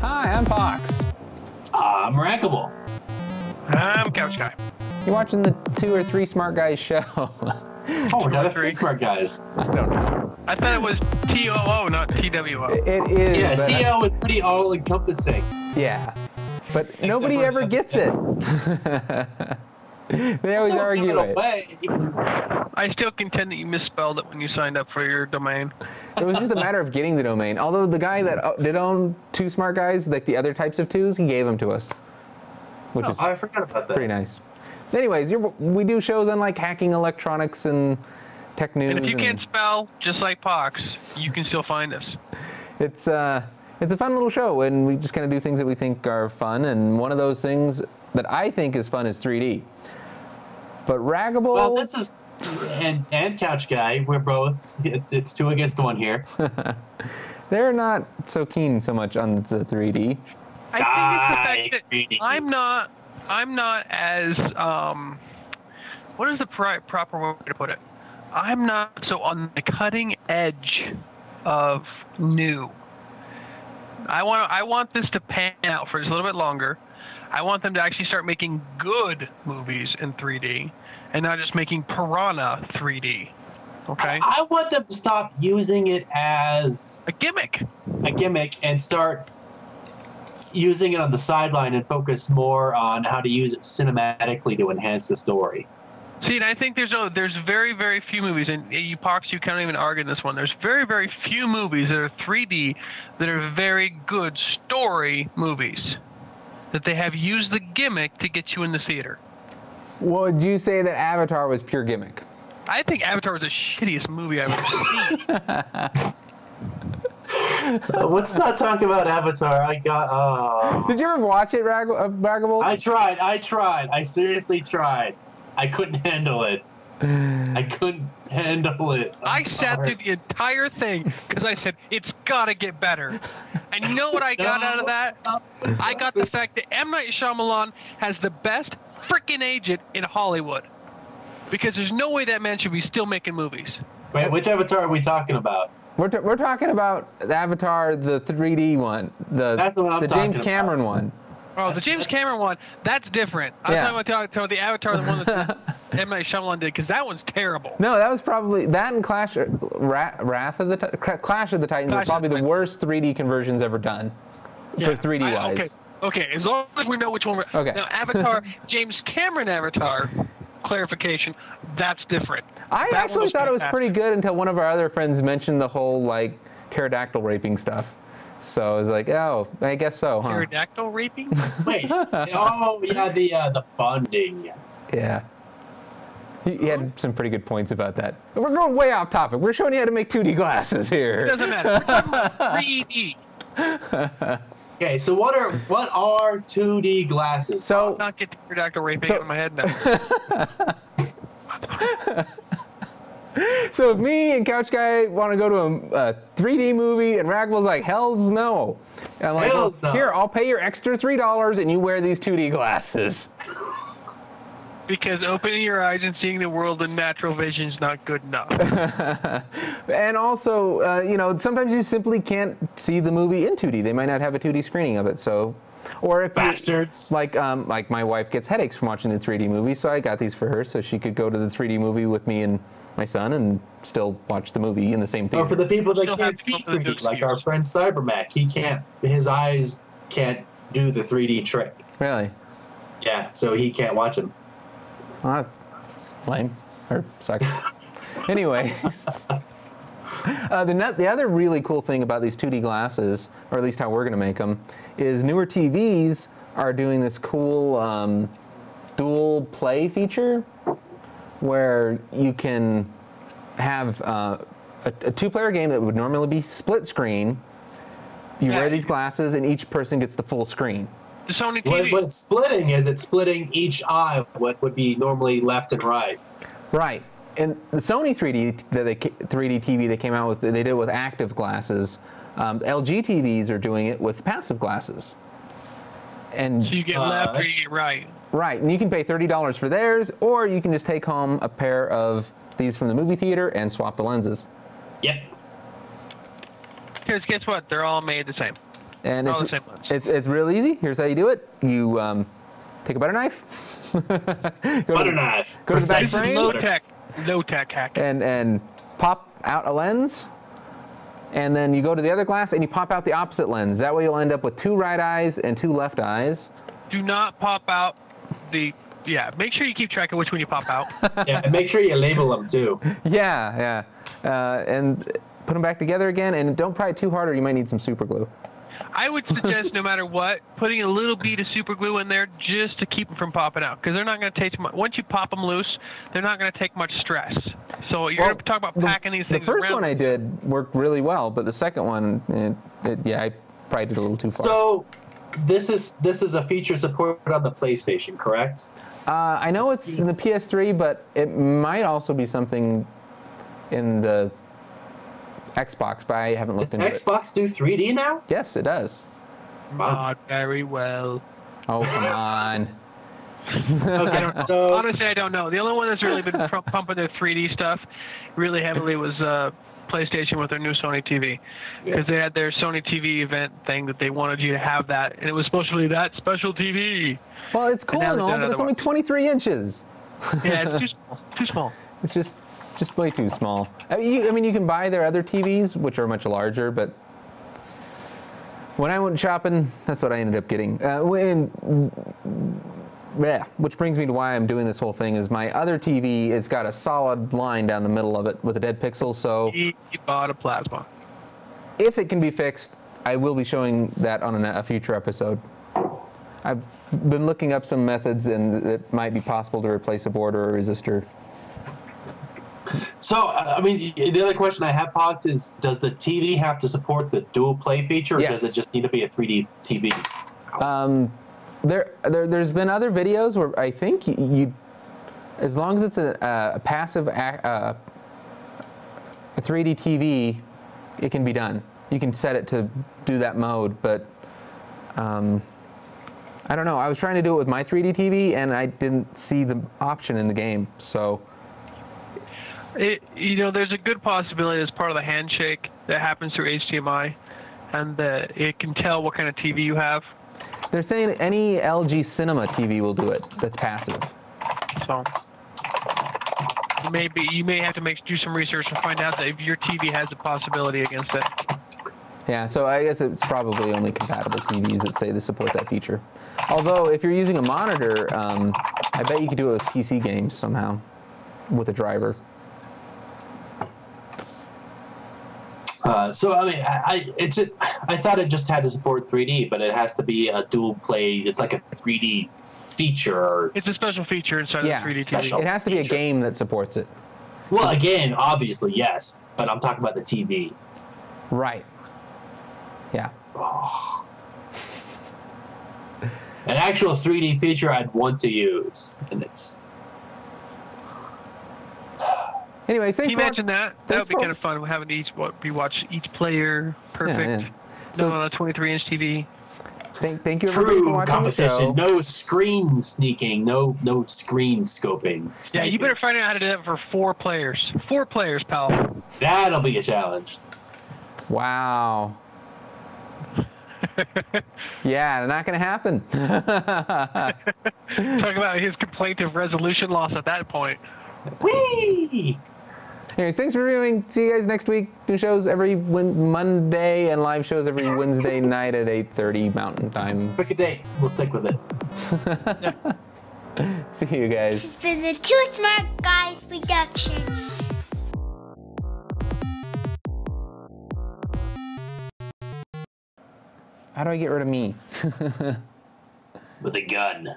Hi, I'm Pox. I'm Rackable. I'm Couch Guy. You're watching the 2 or 3 Smart Guys show. Oh, we're not three smart guys. I don't know. I thought it was TOO, not TWO. It is. Yeah, but TO is pretty all-encompassing. yeah. But nobody for ever the- gets it. They always Don't argue give it. away. I still contend that you misspelled it when you signed up for your domain. It was just a matter of getting the domain. Although the guy that did own 2 Smart Guys, like the other types of 2s, he gave them to us. Which is I forgot about that. pretty nice. Anyways, we do shows on like hacking electronics and tech news. And if you can't spell, just like Pox, you can still find us. It's a fun little show, and we just kind of do things that we think are fun. And one of those things that I think is fun is 3D. But Raggable. Well, this is and Couch Guy. We're both. It's 2 against 1 here. They're not so keen so much on the 3D. I think it's the fact that I'm not as what is the proper way to put it? I'm not so on the cutting edge of new. I want this to pan out for just a little bit longer. I want them to actually start making good movies in 3D and not just making Piranha 3D. Okay? I want them to stop using it as A gimmick. and start using it on the sideline and focus more on how to use it cinematically to enhance the story. See, and I think there's very, very few movies, and you Pox, you can't even argue this one. There's very, very few movies that are 3D that are very good story movies. That they have used the gimmick to get you in the theater. Well, would you say that Avatar was pure gimmick? I think Avatar was the shittiest movie I've ever seen. Let's not talk about Avatar. Did you ever watch it, Raggable? I tried. I seriously tried. I couldn't handle it. I couldn't handle it. I sat through the entire thing because I said, it's got to get better. And you know what I got out of that? I got the fact that M. Night Shyamalan has the best freaking agent in Hollywood. Because there's no way that man should be still making movies. Wait, which Avatar are we talking about? We're talking about the Avatar, the 3D one, That's the one I'm the talking James Cameron one. Oh, the James Cameron one, that's different. I'm Yeah. talking about the Avatar, the one that M. Night Shyamalan did, because that one's terrible. No, that was probably that and Clash of the Titans are probably the worst 3D conversions ever done for 3D wise. Okay, as long as we know which one. Okay. Now, Avatar, James Cameron Avatar, clarification, that's different. I That one actually thought it was fantastic. pretty good until one of our other friends mentioned the whole like pterodactyl raping stuff. So I was like, oh, I guess so, huh? Pterodactyl raping? Wait. Oh, yeah, the bonding. Yeah. He had some pretty good points about that. We're going way off topic. We're showing you how to make 2D glasses here. Doesn't matter. We're talking about 3D. Okay, so what are 2D glasses? So Not get pterodactyl raping So- out of my head now. So if me and Couch Guy want to go to a 3D movie and Ragble's like, hells no. And I'm like, Hells no. Here, I'll pay your extra $3 and you wear these 2D glasses. Because opening your eyes and seeing the world in natural vision is not good enough. And also, you know, sometimes you simply can't see the movie in 2D. They might not have a 2D screening of it, so... Or if Bastards. like my wife gets headaches from watching the 3D movie, so I got these for her so she could go to the 3D movie with me and my son and still watch the movie in the same theater. Or for the people that Still can't have to see come to the 3D, like our friend Cybermac, his eyes can't do the 3D trick. Really? Yeah, so he can't watch them. Well, that's lame. Or sucks. Anyway. The other really cool thing about these 2D glasses, or at least how we're going to make them, is newer TVs are doing this cool dual play feature where you can have a 2-player game that would normally be split screen. You wear these glasses and each person gets the full screen. The Sony TV. What it's splitting is it's splitting each eye, what would be normally left and right. Right. And the Sony 3D TV they came out with, they did it with active glasses. LG TVs are doing it with passive glasses. And So you get left or you get right. right, and you can pay $30 for theirs, or you can just take home a pair of these from the movie theater and swap the lenses. Yep. Because guess what? They're all made the same. And All the same lens. it's real easy. Here's how you do it. You take a butter knife. Butter knife. Go to the back Precise frame. Low tech hack. And pop out a lens. And then you go to the other glass and you pop out the opposite lens. That way you'll end up with 2 right eyes and 2 left eyes. Do not pop out the. Yeah, make sure you keep track of which one you pop out. Yeah, and make sure you label them too. Yeah. And put them back together again. And don't pry it too hard or you might need some super glue. I would suggest, no matter what, putting a little bead of super glue in there just to keep them from popping out, because they're not going to take too much. Once you pop them loose, they're not going to take much stress. So you're going to talk about packing these things. The first around. one I did worked really well, but the second one, I probably did a little too far. So this is a feature supported on the PlayStation, correct? I know it's in the PS3, but it might also be something in the Xbox, but I haven't looked Does into it. Xbox do 3D now? Yes, it does. Not very well. Oh, come on. Okay, so Honestly, I don't know. The only one that's really been pumping their 3D stuff really heavily was PlayStation with their new Sony TV, because they had their Sony TV event thing that they wanted you to have that, and it was supposed to be that special TV. Well, it's cool and all, but it's only 23 inches. Yeah, it's too small. Too small. It's just way too small. I mean, you can buy their other TVs, which are much larger, but when I went shopping, that's what I ended up getting. Which brings me to why I'm doing this whole thing, is my other TV has got a solid line down the middle of it with a dead pixel, so He bought a plasma. if it can be fixed, I will be showing that on a future episode. I've been looking up some methods, and it might be possible to replace a board or a resistor. So, I mean, the other question I have, Pogs, is does the TV have to support the dual play feature, or Yes. does it just need to be a 3D TV? There's been other videos where I think you as long as it's a passive a 3D TV, it can be done. You can set it to do that mode, but I don't know. I was trying to do it with my 3D TV, and I didn't see the option in the game, so. There's a good possibility as part of the handshake that happens through HDMI, and it can tell what kind of TV you have. They're saying any LG Cinema TV will do it. That's passive. So maybe you may have to do some research and find out that if your TV has a possibility against it. Yeah, so I guess it's probably only compatible TVs that say they support that feature. Although, if you're using a monitor, I bet you could do it with PC games somehow, with a driver. So I mean, I thought it just had to support 3D, but it has to be a dual play. It's like a 3D feature. It's a special feature inside Yeah, the 3D special. TV. It has to be a feature. game that supports it. Well, again, obviously yes, but I'm talking about the TV. Right. Yeah. Oh. An actual 3D feature I'd want to use, and it's. Anyways, Can thanks you for imagine that? That would be kind of fun, having to watch each player perfect. Yeah. So, On a 23-inch TV. thank you everybody for True watching the show. competition. No screen sneaking. No screen scoping. Yeah, sniping. you better find out how to do that for 4 players. 4 players, pal. That'll be a challenge. Wow. Yeah, not going to happen. Talk about his complaint of resolution loss at that point. Whee! Anyways, thanks for viewing. See you guys next week. New shows every Monday and live shows every Wednesday night at 8:30 Mountain Time. Pick a date. We'll stick with it. See you guys. It's been the Two Smart Guys Productions. How do I get rid of me? With a gun.